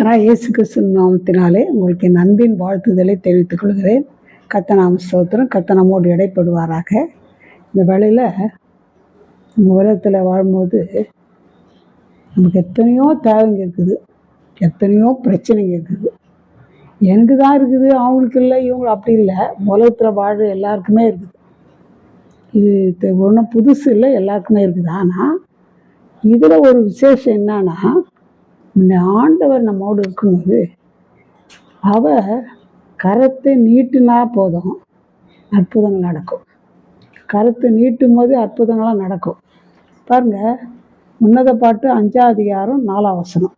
கர்த்தராகிய இயேசு கிறிஸ்துவின் நாமத்தினாலே உங்களுக்கு என் அன்பின் வாழ்த்துதலை தெரிவித்துக் கொள்கிறேன். கர்த்தர் நாம ஸ்தோத்திரம். கர்த்தர் நம்மோடு இடைப்படுவாராக. இந்த வேளையில் நம்ம உலகத்தில் வாழும்போது நமக்கு எத்தனையோ தேவைங்க இருக்குது, எத்தனையோ பிரச்சனைங்க இருக்குது. எனக்கு தான் இருக்குது, அவங்களுக்கு இல்லை, இவங்க அப்படி இல்லை. உலகத்தில் வாழ எல்லாருக்குமே இருக்குது. இது ஒன்றும் புதுசு இல்லை, எல்லாருக்குமே இருக்குது. ஆனால் இதில் ஒரு விசேஷம் என்னன்னா, இந்த ஆண்டவர் நம்மோடு இருக்கும்போது அவர் கரத்தை நீட்டினா போதும் அற்புதங்கள் நடக்கும். கரத்தை நீட்டும் போது அற்புதங்களாக நடக்கும். பாருங்க, உன்னத பாட்டு 5ஆம் அதிகாரம் 4ஆம் வசனம்.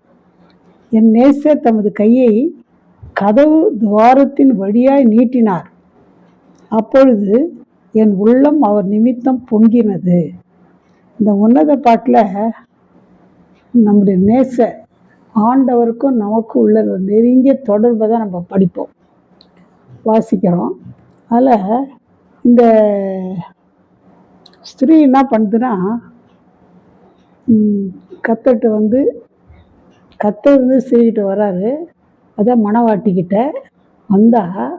என் நேசர் தமது கையை கதவு துவாரத்தின் வழியாய் நீட்டினார், அப்பொழுது என் உள்ளம் அவர் நிமித்தம் பொங்கினது. இந்த உன்னத பாட்டில் நம்முடைய நேசர் ஆண்டவருக்கும் நமக்கும் உள்ள நெருங்கிய தொடர்பை தான் நம்ம படிப்போம், வாசிக்கிறோம். அதில் இந்த ஸ்திரீ என்ன பண்ணுதுன்னா, கத்தர்கிட்ட ஸ்திரீகிட்ட வராரு. அதான் மணவாட்டிக்கிட்ட வந்தால்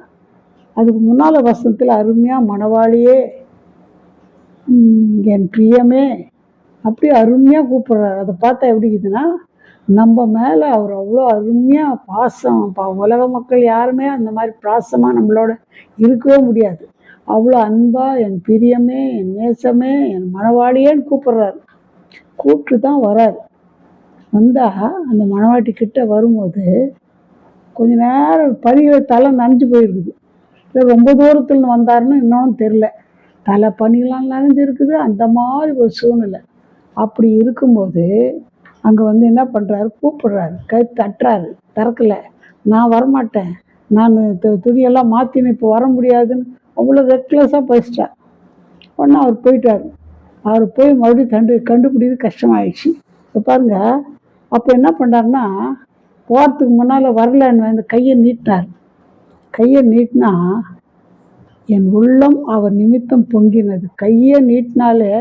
அதுக்கு முன்னால் வசனத்தில் அருமையாக மணவாளியே, என் பிரியமே, அப்படி அருமையாக கூப்பிடுறாரு. அதை பார்த்தா எப்படி இருக்குதுன்னா, நம்ம மேலே அவர் அவ்வளோ அருமையாக பாசம். உலக மக்கள் யாருமே அந்த மாதிரி பாசமாக நம்மளோட இருக்கவே முடியாது. அவ்வளோ அன்பாக என் பிரியமே, என் நேசமே, என் மணவாளியேன்னு கூப்பிட்றாரு. கூப்பிட்டு தான் வராரு. வந்தால் அந்த மணவாட்டிக்கிட்ட வரும்போது கொஞ்ச நேரம் பனிகளை தலை நனைஞ்சு போயிருக்குது. இல்லை ரொம்ப தூரத்தில் வந்தாருன்னு இன்னொன்னு தெரில. தலை பனிலாம் நனைஞ்சிருக்குது. அந்த மாதிரி ஒரு சூழ்நிலை. அப்படி இருக்கும்போது அங்கே என்ன பண்ணுறாரு, கூப்பிடுறாரு, கை தட்டுறாரு. திறக்கலை. நான் வரமாட்டேன், நான் துணியெல்லாம் மாற்றினேன், இப்போ வர முடியாதுன்னு அவ்வளோ ரெக்லெஸ்ஸாக பேசிட்டார். உடனே அவர் போயிட்டார். அவர் போய் மறுபடியும் கண்டுபிடிக்கிறது கஷ்டமாயிடுச்சு. இப்போ பாருங்கள், அப்போ என்ன பண்ணுறாருன்னா, போகிறதுக்கு முன்னால் வரலன்னு இந்த கையை நீட்டினார். கையை நீட்டினா என் உள்ளம் அவர் நிமித்தம் பொங்கினது. கையை நீட்டினாலே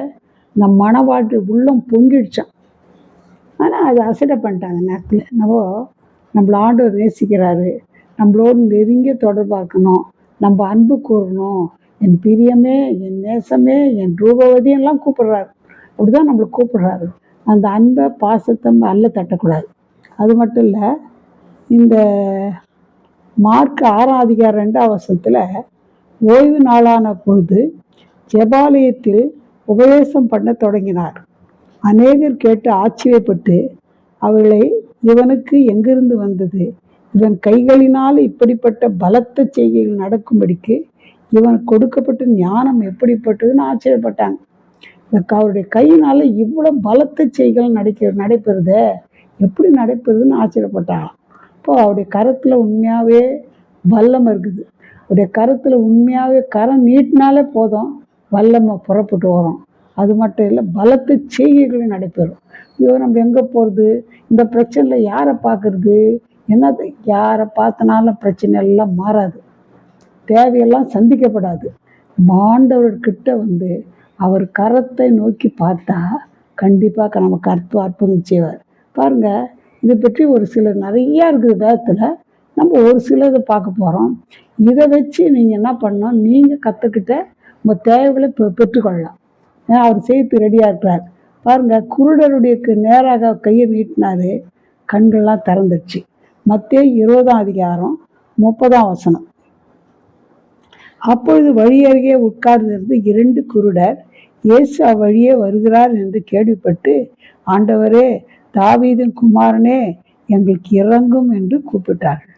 இந்த மணவாட்டு உள்ளம் பொங்கிடுச்சான். ஆனால் அது அசட்டை பண்ணிட்டாங்க நேரத்தில். நம்மளை ஆண்டவர் நேசிக்கிறாரு, நம்மளோடு நெருங்கிய தொடர்பாக்கணும், நம்ம அன்பு கூறணும், என் பிரியமே, என் நேசமே, என் ரூபவதியெல்லாம் கூப்பிடுறாரு. அப்படிதான் நம்மளை கூப்பிடுறாரு. அந்த அன்பை பாசத்தை அல்ல தட்டக்கூடாது. அது மட்டும் இல்லை, இந்த மார்க் 6ஆம் அதிகாரம் 2ஆம் வசனத்தில் ஓய்வு நாளான பொழுது ஜெபாலயத்தில் உபதேசம் பண்ண தொடங்கினார். அநேகர் கேட்டு ஆச்சரியப்பட்டு அவர்களை, இவனுக்கு எங்கிருந்து வந்தது, இவன் கைகளினால் இப்படிப்பட்ட பலத்த செய்கைகள் நடக்கும்படிக்கு இவனுக்கு கொடுக்கப்பட்ட ஞானம் எப்படிப்பட்டதுன்னு ஆச்சரியப்பட்டாங்க. அவருடைய கையினால் இவ்வளோ பலத்த செய்கைகள் நடைபெறுத, எப்படி நடைபெறுதுன்னு ஆச்சரியப்பட்டாங்க. இப்போ அவருடைய கரத்தில் உண்மையாகவே வல்லமை இருக்குது. அவருடைய கரத்தில் உண்மையாகவே கரம் நீட்டினாலே போதும், வல்லமை புறப்பட்டு வரும். அது மட்டும் இல்லை, பலத்த செய்கைகளும் நடைபெறும். ஐயோ, நம்ம எங்கே போகிறது, இந்த பிரச்சனையில் யாரை பார்க்குறது, என்னது, யாரை பார்த்தனாலும் பிரச்சனை எல்லாம் மாறாது, தேவையெல்லாம் சந்திக்கப்படாது. ஆண்டவர்கிட்ட அவர் கரத்தை நோக்கி பார்த்தா கண்டிப்பாக நமக்கு அற்புதம் செய்வார். பாருங்கள், இதை பற்றி ஒரு சிலர் நிறையா இருக்குது வேதத்தில். நம்ம ஒரு சிலதை பார்க்க போகிறோம். இதை வச்சு நீங்கள் என்ன பண்ணணும், நீங்கள் கற்றுக்கிட்ட உங்கள் தேவைகளை பெற்றுக்கொள்ளலாம். அவர் செய்து ரெடியாக இருக்கிறார். பாருங்கள், குருடருடைய நேராக கையை நீட்டினார், கண்கள்லாம் திறந்துடுச்சு. மத்தேயு 20ஆம் அதிகாரம் 30ஆம் வசனம். அப்பொழுது வழி அருகே உட்கார்ந்திருந்து 2 குருடர் இயேசு அவ்வழியே வருகிறார் என்று கேள்விப்பட்டு, ஆண்டவரே, தாவீதின் குமாரனே, எங்களுக்கு இறங்கும் என்று கூப்பிட்டார்கள்.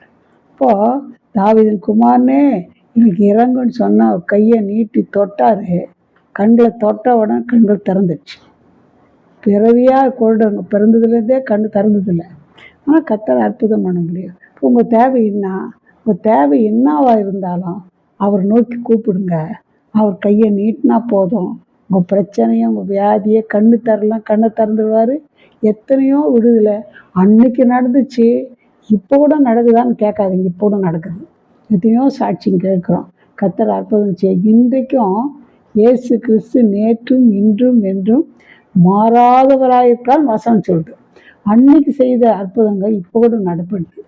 இப்போது தாவீதின் குமாரனே, எங்களுக்கு இறங்குன்னு சொன்னால் அவர் கையை நீட்டி தொட்டார். கண்களை தொட்ட உடனே கண்கள் திறந்துடுச்சு. பிறவியாக குருடங்க பிறந்ததுலேருந்தே கண் திறந்ததில்லை. ஆனால் கர்த்தர் அற்புதம் பண்ண முடியும். இப்போ உங்கள் தேவை என்னவா இருந்தாலும் அவர் நோக்கி கூப்பிடுங்க. அவர் கையை நீட்டினா போதும், உங்கள் பிரச்சனையும் உங்கள் வியாதியை கண்ணை திறந்துடுவார். எத்தனையோ விடுதலை அன்னைக்கு நடந்துச்சு, இப்போ கூட நடக்குதான்னு கேட்காதீங்க, இப்போ கூட நடக்குது. எத்தனையோ சாட்சியம் கேட்குறோம். கர்த்தர் அற்புதம் செய்ய இன்றைக்கும் இயேசு கிறிஸ்து நேற்றும் இன்றும் என்றும் மாறாதவராயிருக்கால் வசனம் சொல்லுது. அன்னைக்கு செய்த அற்புதங்கள் இப்போ கூட நடைபெறுது.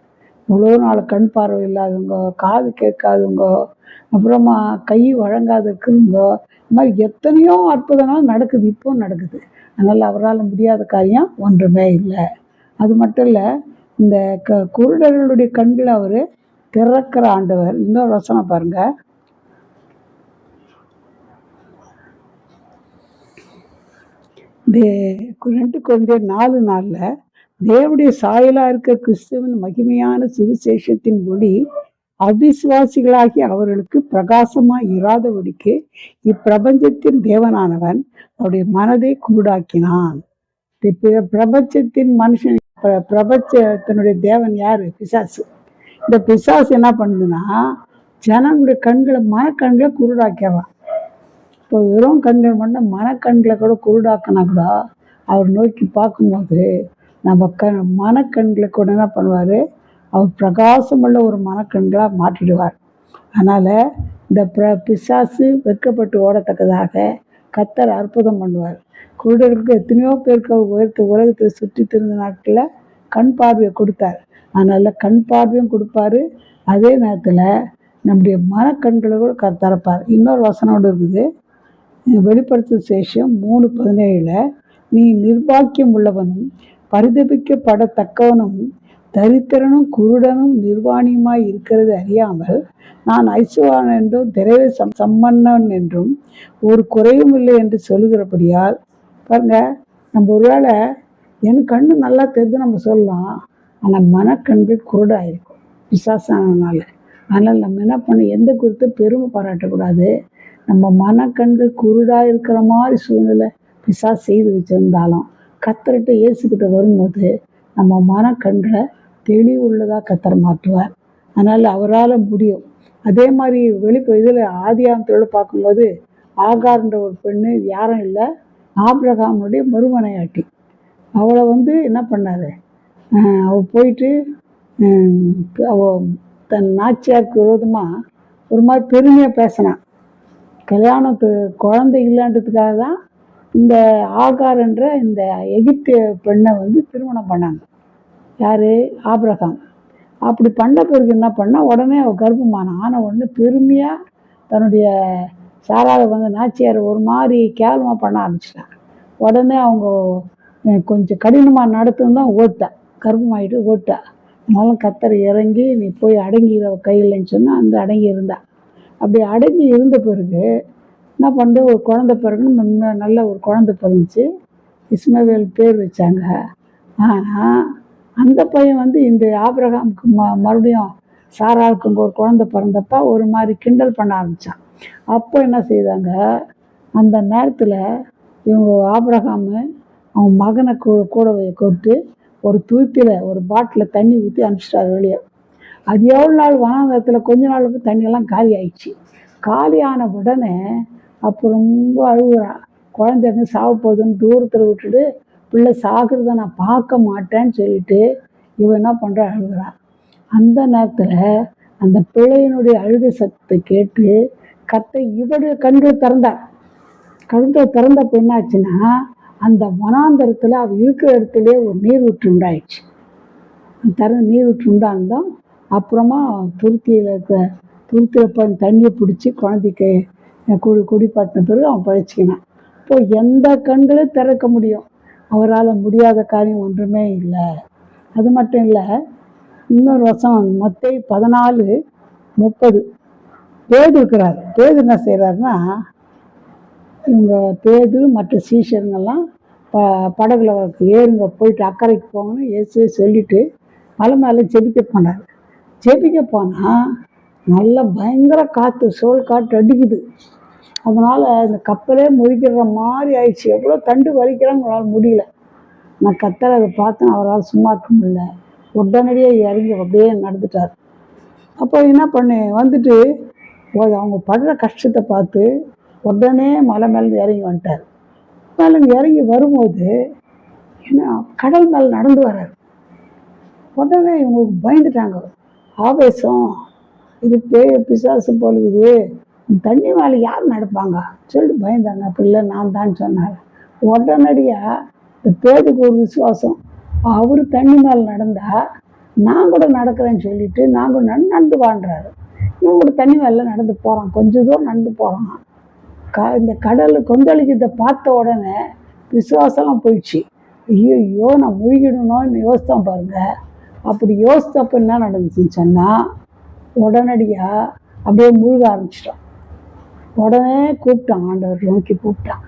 இவ்வளோ நாள் கண் பார்வை இல்லாதவங்க, காது கேட்காதவங்க, அப்புறமா கை வழங்காத இருக்கிறவங்க, இந்த மாதிரி எத்தனையோ அற்புதங்கள் நடக்குது, இப்போ நடக்குது. அதனால் அவரால் முடியாத காரியம் ஒன்றுமே இல்லை. அது மட்டும் இல்லை, இந்த குருடர்களுடைய கண்களை அவர் திறக்கிற ஆண்டவர். இன்னொரு வசனம் பாருங்க, ரெண்டு குழந்தையர் 4:4 தேவனுடைய சாயலா இருக்க கிறிஸ்துவின் மகிமையான சுவிசேஷத்தின் ஒளி அவிசுவாசிகளாகி அவர்களுக்கு பிரகாசமாய் இராதபடிக்கு இப்பிரபஞ்சத்தின் தேவனானவன் அவருடைய மனதை குருடாக்கினான். பிரபஞ்சத்தின் மனுஷன், பிரபஞ்சத்தினுடைய தேவன் யாரு? பிசாசு. இந்த பிசாசு என்ன பண்ணுதுன்னா, ஜனங்களுடைய கண்களை, மனக்கண்களை குருடாக்கிறான். இப்போ வெறும் கண்கள் மட்டும், மனக்கண்களை கூட குருடாக்கினா கூட அவர் நோக்கி பார்க்கும்போது நம்ம மனக்கண்களை கூட என்ன பண்ணுவார்? அவர் பிரகாசமுள்ள ஒரு மனக்கண்களாக மாற்றிடுவார். அதனால் இந்த பிசாசு வெட்கப்பட்டு ஓடத்தக்கதாக கர்த்தர் அற்புதம் பண்ணுவார். குருடர்களுக்கு எத்தனையோ பேருக்கு அவர் உலகத்தை சுற்றி திருந்த நாட்களில் கண் பார்வையை கொடுத்தார். அதனால் கண் பார்வையும் கொடுப்பாரு, அதே நேரத்தில் நம்முடைய மனக்கண்களை கூட திறப்பார். இன்னொரு வசனோடு இருக்குது, வெளிப்படுத்தும் சேஷம் 3:17 நீ நிர்பாக்கியம் உள்ளவனும் பரிதபிக்கப்படத்தக்கவனும் தரித்திரனும் குருடனும் நிர்வாணியுமாய் இருக்கிறது அறியாமல் நான் ஐசுவான் என்றும் திரைவை சம்பன்னன் என்றும் ஒரு குறையும் இல்லை என்று சொல்லுகிறபடியால் பாருங்க, நம்ம ஒருவேளை என் கண்ணு நல்லா தெரிஞ்சு நம்ம சொல்லலாம், ஆனால் மனக்கண்கள் குருடாயிருக்கும் பிசாசானதுனால. அதனால் நம்ம என்ன பண்ண, எந்த குறித்து பெருமை பாராட்டக்கூடாது. நம்ம மனக்கண்கள் குருடாக இருக்கிற மாதிரி சூழ்நிலை பிசாசு செய்து வச்சுருந்தாலும் கர்த்தர்கிட்ட இயேசுக்கிட்ட வரும்போது நம்ம மனக்கண்களை தெளிவுள்ளதாக கர்த்தர் மாற்றுவார். அதனால் அவரால் முடியும். அதே மாதிரி இதில் ஆதியாகமத்தோடு பார்க்கும்போது ஆகார்ன்ற ஒரு பெண்ணு யாரும் இல்லை, ஆபிரகாமுடைய மறுமனையாட்டி. அவளை என்ன பண்ணார்? அவள் போயிட்டு அவள் தன் நாச்சியாருக்கு விரோதமாக ஒரு மாதிரி பெருமையாக பேசினான். கல்யாணத்து குழந்தை இல்லைன்றதுக்காக தான் இந்த ஆகார் என்ற இந்த எகிப்திய பெண்ணை திருமணம் பண்ணாங்க. யார்? ஆபிரகாம். அப்படி பண்ண பிறகு என்ன பண்ணால், உடனே அவள் ஆன உடனே பெருமையாக தன்னுடைய சாராவை நாச்சியார் ஒரு மாதிரி கேவலமாக பண்ண ஆரம்பிச்சிட்டாங்க. உடனே அவங்க கொஞ்சம் கடினமாக நடத்துன்னு தான் ஓட்டா, கர்ப்பமாயிட்டு ஓட்டா. அதனால கர்த்தர் இறங்கி நீ போய் அடங்கிற கையில்லைன்னு சொன்னால் அந்த அடங்கி இருந்தா. அப்படி அடங்கி இருந்த பிறகு என்ன பண்ணுறது, ஒரு குழந்தை பிறகுன்னு நல்ல ஒரு குழந்தை பிறந்துச்சு. இஸ்மவேல் பேர் வச்சாங்க. ஆனால் அந்த பையன் இந்த ஆபிரகாமுக்கு மறுபடியும் சாராவுக்கு ஒரு குழந்தை பிறந்தப்ப ஒரு மாதிரி கிண்டல் பண்ண ஆரம்பித்தான். அப்போ என்ன செய்தாங்க, அந்த நேரத்தில் இவங்க ஆபிரகாமு அவன் மகனை கூடவை கொட்டு ஒரு தூக்கில் ஒரு பாட்டில் தண்ணி ஊற்றி அனுப்பிச்சிட்டாரு வெளியே. அது எவ்வளோ நாள் வனாந்தரத்தில் கொஞ்ச நாளுக்கு தண்ணியெல்லாம் காலி ஆயிடுச்சு. காலி ஆன உடனே அப்போ ரொம்ப அழுகுறான். குழந்தைங்க சாக போகுதுன்னு தூரத்தில் விட்டுட்டு பிள்ளை சாகிறத நான் பார்க்க மாட்டேன்னு சொல்லிட்டு இவன் என்ன பண்ணுறா, அழுகுறான். அந்த நேரத்தில் அந்த பிள்ளையினுடைய அழுகை சத்தத்தை கேட்டு கர்த்தர் இவருடைய கண்களை திறந்தார். கண்களை திறந்தப்போ என்னாச்சுன்னா, அந்த வனாந்தரத்தில் அவள் இருக்கிற இடத்துலேயே ஒரு நீரூற்று உண்டாயிடுச்சு. நீரூற்று உண்டானதும் அப்புறமா துருத்தியில் போய் தண்ணியை பிடிச்சி குழந்தைக்கு குடிப்பாட்டின பிறகு அவன் பழிச்சிக்கினான். இப்போ எந்த கண்களையும் திறக்க முடியும், அவரால் முடியாத காரியம் ஒன்றுமே இல்லை. அது மட்டும் இல்லை, இன்னொரு வருஷம் மத்தேயு 14:30 பேது இருக்கிறார். பேது என்ன செய்கிறாருன்னா, இவங்க பேது மற்ற சீஷருங்கெல்லாம் படகுல ஏறுங்க, போயிட்டு அக்கறைக்கு போங்கன்னு இயேசுவே சொல்லிவிட்டு மலை மேலே ஜெபிக்க போனார். ஜெபிக்க போனால் நல்ல பயங்கர காற்று, சோல் காற்று அடிக்குது. அதனால் இந்த கப்பலே முழிக்கிற மாதிரி ஆயிடுச்சு. எவ்வளோ தண்டு வலிக்கிறாங்க, அவரால் முடியல. நான் கர்த்தரை அதை பார்த்தேன், அவரால் சும்மா இருக்க முடியல. உடனடியாக இறங்கி அப்படியே நடந்துட்டார். அப்போ என்ன வந்துட்டு அவங்க படுற கஷ்டத்தை பார்த்து உடனே மலை மேலேருந்து இறங்கி வந்துட்டார். மேலே இறங்கி வரும்போது என்ன கடல் மேலே நடந்து வர்றார். உடனே இவங்களுக்கு பயந்துட்டாங்க. ஆவேசம், இது பேய பிசாசு போலுக்குது, தண்ணி மேலே யார் நடப்பாங்க சொல்லிட்டு பயந்தாங்க. அப்படி இல்லை, நான் தான் சொன்னார். உடனடியாக இந்த பேதுக்கு ஒரு விசுவாசம், அவர் தண்ணி மேலே நடந்தா நான் கூட நடக்கிறேன்னு சொல்லிட்டு நான் கூட நடந்து வாழ்றாரு. இவன் கூட தண்ணி மேலே நடந்து போகிறான், கொஞ்சம் தூரம் நடந்து போகிறான். இந்த கடல் கொந்தளிக்கிறத பார்த்த உடனே விசுவாசம்லாம் போயிடுச்சு. ஐயோ நான் மூழ்கிடணும்னு யோசித்தான் பாருங்க. அப்படி யோசித்தப்ப என்ன நடந்துச்சுன்னு சொன்னால், உடனடியாக அப்படியே மூழ்க ஆரம்பிச்சிட்டான். உடனே கூப்பிட்டான், ஆண்டவர் நோக்கி கூப்பிட்டான்.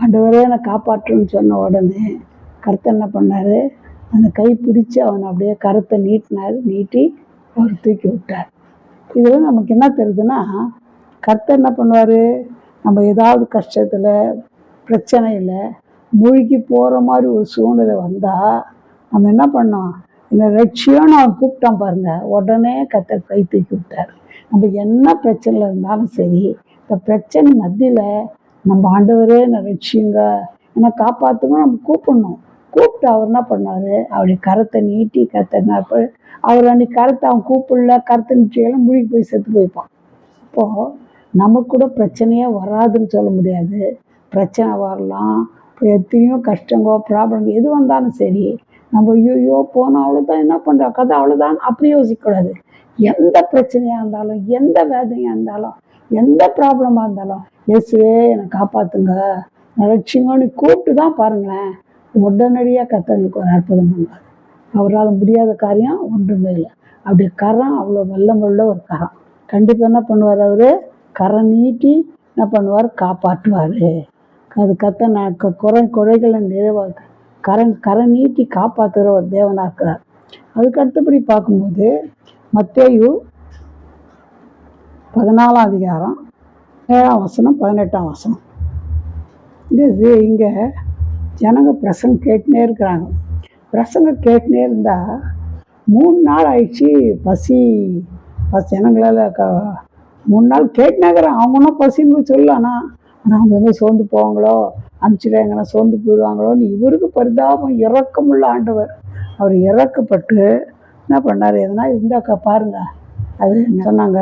ஆண்டவரே என்னை காப்பாற்றுன்னு சொன்ன உடனே கர்த்தர் என்ன பண்ணார், அந்த கை பிடிச்சி அவனை அப்படியே கருத்தை நீட்டினார். நீட்டி அவர் தூக்கி விட்டார். இதில் நமக்கு என்ன தெரியுதுன்னா, கர்த்தர் என்ன பண்ணுவார், நம்ம ஏதாவது கஷ்டத்தில் பிரச்சனையில் மூழ்கி போகிற மாதிரி ஒரு சூழ்நிலை வந்தால் நம்ம என்ன பண்ணோம், இந்த லட்சியம்னு அவன் கூப்பிட்டான் பாருங்க, உடனே கர்த்தர் கை தூக்கி விட்டார். நம்ம என்ன பிரச்சனையில் இருந்தாலும் சரி, இந்த பிரச்சனை மத்தியில் நம்ம ஆண்டவரே என்னை ரட்சியுங்க, என்னை காப்பாற்றுங்க நம்ம கூப்பிடணும். கூப்பிட்டு அவர் என்ன பண்ணார், அவருடைய கரத்தை நீட்டி கர்த்தர் அவர் அன்றைக்கி கரத்தை அவன் கூப்பிடல, கரத்தை நீட்டியெல்லாம் மூழ்கி போய் செத்து போய்ப்பான். அப்போது நமக்கு கூட பிரச்சனையே வராதுன்னு சொல்ல முடியாது. பிரச்சனை வரலாம், எத்தனையோ கஷ்டங்கோ ப்ராப்ளம் எது வந்தாலும் சரி, நம்ம ஐயோ போனால் அவ்வளோதான், என்ன பண்ணுற கதை அவ்வளோதான் அப்படி யோசிக்கக்கூடாது. எந்த பிரச்சனையாக இருந்தாலும், எந்த வேதனையாக இருந்தாலும், எந்த ப்ராப்ளமாக இருந்தாலும், இயேசுவே என்னை காப்பாற்றுங்க ரட்சிங்கன்னு கூப்பிட்டு தான் பாருங்களேன், உடனடியாக கர்த்தருக்கு ஒரு அற்புதம் பண்ணார். அவரால் முடியாத காரியம் ஒன்றுமே இல்லை. அப்படி கரம் அவ்வளோ வல்லமுள்ள ஒரு கரம். கண்டிப்பாக என்ன பண்ணுவார், அவர் கரம் நீட்டி என்ன பண்ணுவார், காப்பாற்றுவார். அது குறைகளை நிறைவாக கரை நீட்டி காப்பாற்றுகிற ஒரு தேவனாக இருக்கிறார். அதுக்கு அடுத்தபடி பார்க்கும்போது மத்தேயு 14ஆம் அதிகாரம் 7ஆம் வசனம் 18ஆம் வசனம். இது இங்கே ஜனங்க பிரசங்கம் கேட்டுனே இருக்கிறாங்க. பிரசங்கம் கேட்டுனே இருந்தால் 3 நாள் ஆயிடுச்சு. பசி ஜனங்களால் 3 நாள் கேட்டுனேங்கிறான். அவங்கன்னா பசின்னு சொல்லலாம்னா, ஆனால் அவங்க எங்கே சோர்ந்து போவாங்களோ, அனுப்பிச்சிட எங்கன்னா சோர்ந்து போயிடுவாங்களோன்னு இவருக்கு பரிதாபம். இறக்கமுள்ள ஆண்டவர். அவர் இறக்கப்பட்டு என்ன பண்ணார், எதனா இருந்தாக்கா பாருங்க, அது சொன்னாங்க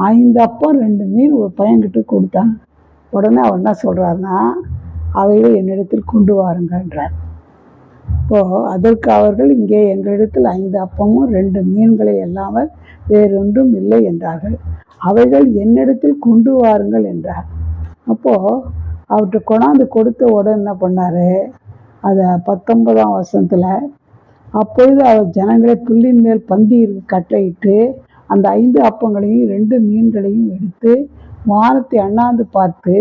5 அப்பம் 2 மீன் ஒரு பையன்கிட்ட கொடுத்தாங்க. உடனே அவர் என்ன சொல்கிறாருன்னா, அவைகளை என்னிடத்தில் கொண்டு வாருங்கன்றார். இப்போது அதற்கு அவர்கள், இங்கே எங்களிடத்தில் 5 அப்பமும் 2 மீன்களை இல்லாமல் வேறொன்றும் இல்லை என்றார்கள். அவைகள் என்னிடத்தில் கொண்டு வாருங்கள் என்றார். அப்போது அவர்கிட்ட கொண்டாந்து கொடுத்த உடனே என்ன பண்ணார், அதை 19ஆம் வசனத்தில், அப்பொழுது அவர் ஜனங்களை புல்லின் மேல் பந்தி கட்டளையிட்டு அந்த 5 அப்பங்களையும் 2 மீன்களையும் எடுத்து வானத்தை அண்ணாந்து பார்த்து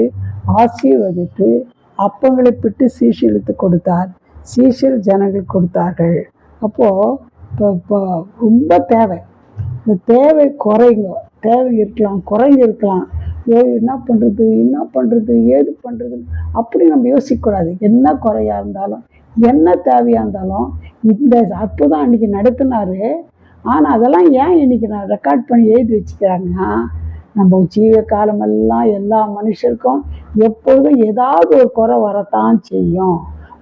ஆசீர்வதித்து அப்பங்களை பிட்டு சீஷர்களுக்கு கொடுத்தார். சீஷர் ஜனங்கள் கொடுத்தார்கள். அப்போது இப்போ ரொம்ப தேவை. இந்த தேவை தேவை இருக்கலாம், குறைங்க இருக்கலாம். என்ன பண்ணுறது ஏது பண்ணுறது அப்படி நம்ம யோசிக்கக்கூடாது. என்ன குறையாக இருந்தாலும், என்ன தேவையாக இருந்தாலும், இந்த அற்புதம் அன்றைக்கி நடத்தினார். ஆனால் அதெல்லாம் ஏன் இன்றைக்கி நான் ரெக்கார்ட் பண்ணி எழுதி வச்சுக்கிறாங்கன்னா, நம்ம ஜீவ காலமெல்லாம் எல்லா மனுஷருக்கும் எப்பொழுதும் ஏதாவது ஒரு குறை வரத்தான் செய்யும்,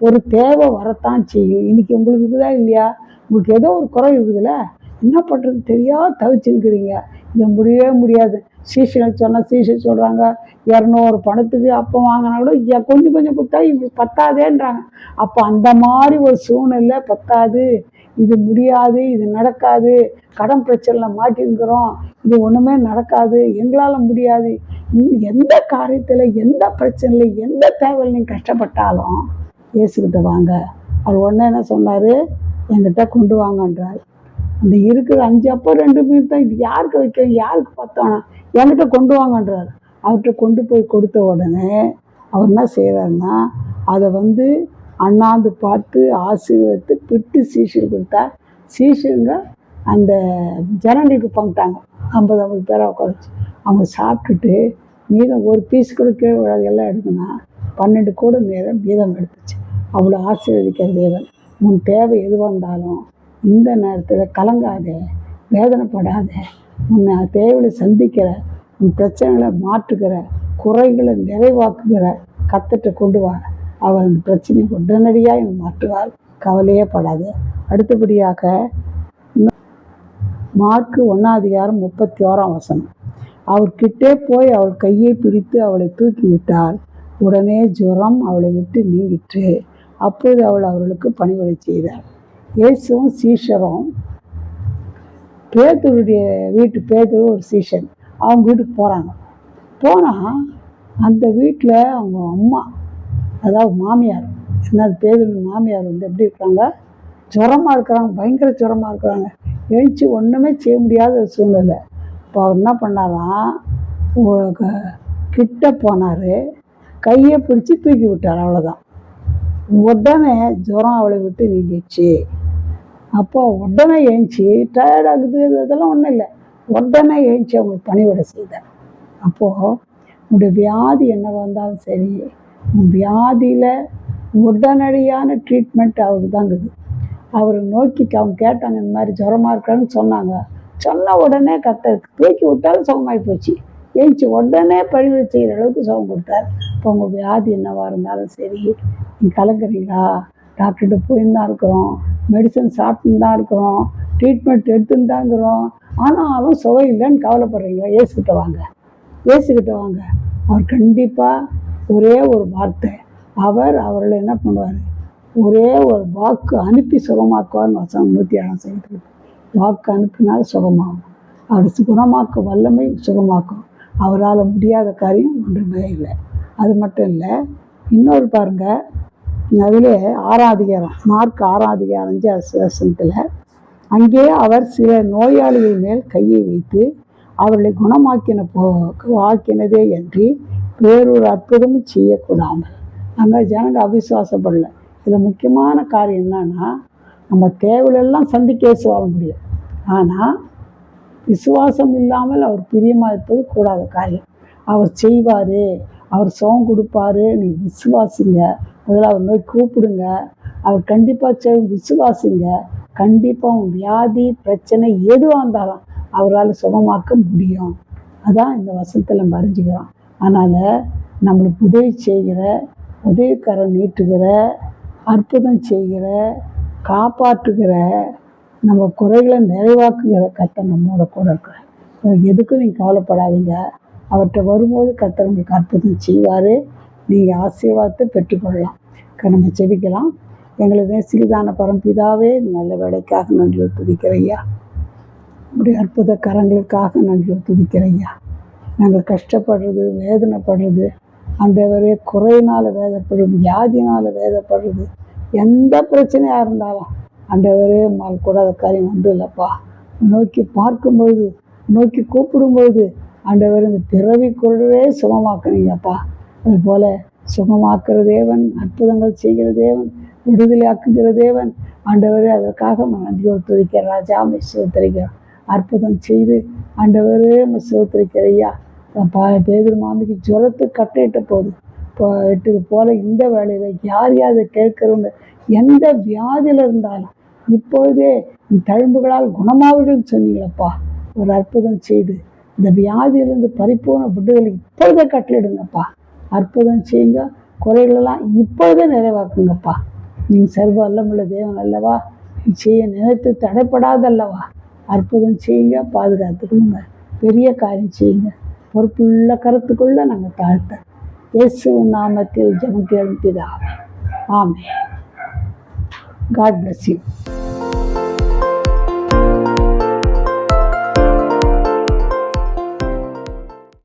ஒரு தேவை வரத்தான் செய்யும். இன்றைக்கி உங்களுக்கு இருக்குதா இல்லையா, உங்களுக்கு ஏதோ ஒரு குறை இருக்குதுல்ல, என்ன பண்ணுறது தெரியாத தவிச்சுருக்கிறீங்க. இதை முடியவே முடியாது. சீசனுக்கு சொன்னால் சீசன் சொல்கிறாங்க 200 பணத்துக்கு அப்போ வாங்கினா கூட கொஞ்சம் கொஞ்சம் கொடுத்தா இவங்களுக்கு பத்தாதேன்றாங்க. அப்போ அந்த மாதிரி ஒரு சூழ்நிலை பத்தாது, இது முடியாது, இது நடக்காது, கடன் பிரச்சனையில் மாட்டிருக்கிறோம், இது ஒன்றுமே நடக்காது, எங்களால் முடியாது. எந்த காரியத்தில், எந்த பிரச்சனையில், எந்த தேவையில் நீங்கள் கஷ்டப்பட்டாலும் இயேசுக்கிட்ட வாங்க. அவர் உடனே என்ன சொன்னார், என்கிட்ட கொண்டு வாங்கன்றார். அந்த இருக்கிற 5 அப்பம் 2 மீன் தான், இது யாருக்கு வைக்க, யாருக்கு பார்த்தோன்னா என்கிட்ட கொண்டு வாங்கன்றார். அவர்கிட்ட கொண்டு போய் கொடுத்த உடனே அவர் என்ன செய்கிறாருன்னா, அதை அண்ணாந்து பார்த்து ஆசீர்வதித்து பிட்டு சீஷர் கொடுத்தார். சீஷருங்க அந்த ஜனங்களுக்கு பங்கிட்டாங்க. 50 பேரை உட்காந்துச்சு. அவங்க சாப்பிட்டுட்டு மீதம் ஒரு பீஸ் கூட கீழே விடாது, எல்லாம் எடுக்குன்னா 12 கூட நேரம் மீதம் எடுத்துச்சு. அவ்வளோ ஆசீர்வதிக்கிற தேவன். உன் தேவை எதுவாக இருந்தாலும் இந்த நேரத்தில் கலங்காத, வேதனைப்படாத, உன்னை தேவையை சந்திக்கிற, உன் பிரச்சனைகளை மாற்றுகிற, குறைகளை நிறைவாக்குகிற கர்த்தர்கிட்ட கொண்டு வா. அவர் அந்த பிரச்சனையை உடனடியாக எனக்கு மாற்றுவார், கவலையே படாது. அடுத்தபடியாக மார்க்கு 1ஆம் அதிகாரம் 31ஆம் வசனம். அவர்கிட்டே போய் அவள் கையை பிடித்து அவளை தூக்கி விட்டார். உடனே ஜுரம் அவளை விட்டு நீங்கிற்று. அப்போது அவள் அவர்களுக்கு பணிவிடை செய்தார். இயேசுவும் சீஷரும் பேதுருடைய பேதுரு ஒரு சீஷன் அவங்க வீட்டுக்கு போகிறாங்க. போனால் அந்த வீட்டில் அவங்க அம்மா, அதாவது மாமியார், என்னது பேதுரு மாமியார் எப்படி இருக்காங்க, ஜுரமாக இருக்கிறாங்க, பயங்கர ஜுரமாக இருக்கிறாங்க. எழுச்சி ஒன்றுமே செய்ய முடியாத சூழ்நிலை. இப்போ அவர் என்ன பண்ணாராம், கிட்ட போனார், கையை பிடிச்சி தூக்கி விட்டார். அவ்வளோதான். உடனே ஜுரம் அவளை விட்டு நீங்கிச்சு. அப்போ உடனே எழுந்துச்சி, டயர்டாகுது இதெல்லாம் ஒன்றும் இல்லை, உடனே எழுந்துச்சி அவங்களுக்கு பணிவிட செய்தார். அப்போது உன்னுடைய வியாதி என்ன வந்தாலும் சரி, உன் வியாதியில் உடனடியான ட்ரீட்மெண்ட் அவருக்கு தான் இருக்குது. அவரை நோக்கி அவங்க கேட்டாங்க, இந்த மாதிரி ஜுரமாக இருக்கான்னு சொன்னாங்க. சொன்ன உடனே தூக்கி விட்டாலும் சுகமாகி போச்சு. எழுந்துச்சி உடனே பணிவிட செய்கிற அளவுக்கு சுகம் கொடுத்தார். இப்போ உங்கள் வியாதி என்னவாக இருந்தாலும் சரி, நீங்கள் கலங்குறீங்களா, டாக்டர்கிட்ட போயின்னு தான் இருக்கிறோம், மெடிசன் சாப்பிட்டுன்னு தான் இருக்கிறோம், ட்ரீட்மெண்ட் எடுத்துன்னு தான் இருக்கிறோம், ஆனாலும் சுகம் இல்லைன்னு கவலைப்படுறீங்களா, ஏசுக்கிட்ட வாங்க, ஏசுக்கிட்ட வாங்க. அவர் கண்டிப்பாக ஒரே ஒரு வார்த்தை, அவர்களை என்ன பண்ணுவார், ஒரே ஒரு வாக்கு அனுப்பி சுகமாக்குவார்னு வசனம் 107 செய்கிறது. வாக்கு அனுப்பினால் சுகமாகும். அவர் குணமாக்க வல்லமை சுகமாக்கும். அவரால் முடியாத காரியம் ஒன்றுமே இல்லை. அது மட்டும் இல்லை, இன்னொரு பாருங்கள், அதில் 6ஆம் அதிகாரம், மார்க் 6ஆம் அதிகாரம் 5 அங்கே அவர் சில நோயாளிகள் மேல் கையை வைத்து அவர்களை குணமாக்கினதே அன்றி வேறொரு அற்புதமும் செய்யக்கூடாமல். அங்கே ஜனங்க அவிசுவாசப்படலை. இதில் முக்கியமான காரியம் என்னன்னா, நம்ம தேவையெல்லாம் சந்திக்க வர முடியும், ஆனால் விசுவாசம் இல்லாமல் அவர் பிரியமாக இருப்பது கூடாத காரியம். அவர் செய்வார், அவர் சுகம் கொடுப்பாரு, நீ விசுவாசிங்க. முதல்ல அவர் நோய் கூப்பிடுங்க, அவர் கண்டிப்பாக விசுவாசிங்க. கண்டிப்பாக உன் வியாதி பிரச்சனை எதுவாக இருந்தாலும் அவரால் சுகமாக்க முடியும். அதான் இந்த வசனத்தில் நம்ம அறிஞ்சிக்கிறோம். அதனால் நம்மளுக்கு உதவி செய்கிற, உதவிக்கரம் நீட்டுகிற, அற்புதம் செய்கிற, காப்பாற்றுகிற, நம்ம குறைகளை நிறைவாக்குகிற கர்த்தர் நம்மோட கூட இருக்கிறார். எதுக்கும் நீங்கள் கவலைப்படாதீங்க. அவர்கிட்ட வரும்போது கர்த்தர் உங்களுக்கு அற்புதம் செய்வார். நீங்கள் ஆசீர்வாதத்தை பெற்றுக்கொள்ளலாம். நம்ம செபிக்கலாம். எங்களுக்கு நேசிதான பரம்பிதாவே, நல்ல வேலைக்காக நன்றி துதிக்கிறையா, உடைய அற்புத கரங்களுக்காக நன்றி துதிக்கிறையா. நாங்கள் கஷ்டப்படுறது, வேதனைப்படுறது, ஆண்டவரே குறையினால் வேதப்படுறது, வியாதினால் வேதப்படுறது, எந்த பிரச்சனையாக இருந்தாலும் ஆண்டவரே மால் கூடாத காரியம் ஒன்றும் இல்லைப்பா. நோக்கி பார்க்கும்பொழுது, நோக்கி கூப்பிடும்பொழுது ஆண்டவர் இந்த பிறவி குரலே சுகமாக்குனீங்கப்பா. அதுபோல் சுகமாக்குற தேவன், அற்புதங்கள் செய்கிற தேவன், விடுதலையாக்குகிற தேவன் ஆண்டவரே, அதற்காக நன்றியோடு துதிக்கிற ராஜா, சிவத்தரிக்கிறோம். அற்புதம் செய்து ஆண்டவரே சிவத்தரிக்கிறையா. பேதுரு மாமிக்கு ஜுரத்து கட்டிட்ட போது இட்டது போல் இந்த வேலையில் யார் யார் கேட்குறவங்க எந்த வியாதியில் இருந்தாலும் இப்பொழுதே தழும்புகளால் குணமாவீர்கள் சொன்னீங்களப்பா. ஒரு அற்புதம் செய்து இந்த வியாதியிலிருந்து பரிபூர்ண விடுதலை இப்பொழுதே கட்டளிடுங்கப்பா. அற்புதம் செய்யுங்க, குறைகளெல்லாம் இப்பொழுதே நிறைவாக்குங்கப்பா. நீங்கள் சர்வ வல்லமுள்ள தேவன் அல்லவா, செய்ய நினைத்து தடைப்படாதல்லவா. அற்புதம் செய்யுங்க, பாதுகாத்துக்கொள்ளுங்க, பெரிய காரியம் செய்யுங்க. பொறுப்புள்ள கருத்துக்குள்ள நாங்கள் தாழ்த்த இயேசுவின் நாமத்தில் ஜெபம் கேளும் பிதாவே, ஆமென். God bless you.